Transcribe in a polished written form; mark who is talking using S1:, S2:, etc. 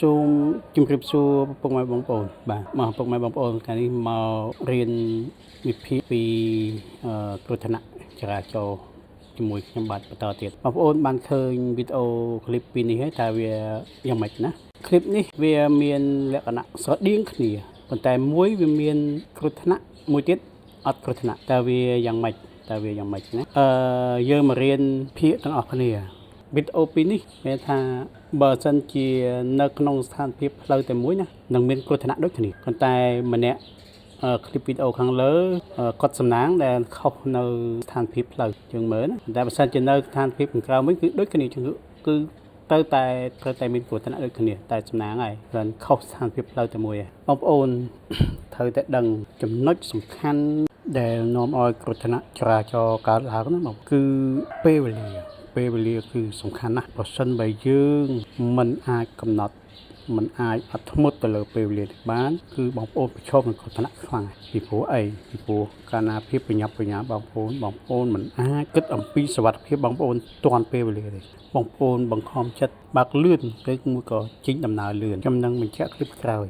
S1: សូមជម្រាបសួរពុកម៉ែបងប្អូនបាទមកពុកម៉ែបងប្អូនថ្ងៃនេះមករៀនវិភាគពីគ្រោះថ្នាក់ចរាចរណ៍ជាមួយខ្ញុំបាទបន្តទៀតបងប្អូនបានឃើញវីដេអូឃ្លីបពីនេះហើយតើវាយ៉ាងម៉េចណាឃ្លីបនេះវាមានលក្ខណៈស្រដៀងគ្នាប៉ុន្តែមួយវាមានគ្រោះថ្នាក់មួយទៀតអត់គ្រោះថ្នាក់តើវាយ៉ាងម៉េចណាយើងមករៀនភាគទាំងអស់គ្នាវីដេអូពីនេះមានថាបើសិនជានៅក្នុងស្ថានភាពផ្លូវតែមួយណានឹងមានគ្រោះថ្នាក់ដូចគ្នាប៉ុន្តែម្នាក់คลิปវីដេអូខាងលើគាត់សំណាងដែលខុសនៅស្ថានភាពផ្លូវយើងមើលណាតែបើសិនជានៅស្ថានភាពខាងក្រៅវិញគឺដូចគ្នាគឺត្រូវតែមានគ្រោះថ្នាក់ដូចគ្នាតែសំណាងហើយគ្រាន់ខុសស្ថានភាពផ្លូវតែមួយបងប្អូនត្រូវតែដឹងចំណុចសំខាន់ដែលនាំឲ្យគ្រោះថ្នាក់ចរាចរណ៍កើតឡើងណាបងគឺពេលវេលាគឺសំខាន់ណាស់ប្រសិនបើយើងមិនអាចកំណត់มันអាចអត់ធ្មត់ទៅលើពេលវេលាបានគឺបងប្អូនប្រឈមនឹងគ្រោះថ្នាក់ខ្លាំងពីព្រោះកាលណាភាពប្រញាប់ប្រញាល់បងប្អូនមិនអាចគិតអំពីសុវត្ថិភាពបងប្អូនទាន់ពេលវេលាទេបងប្អូនបង្ខំចិត្តបើកលឿនឬមួយក៏ចេញដំណើរលឿនខ្ញុំនឹងបញ្ជាក់คลิปក្រោយ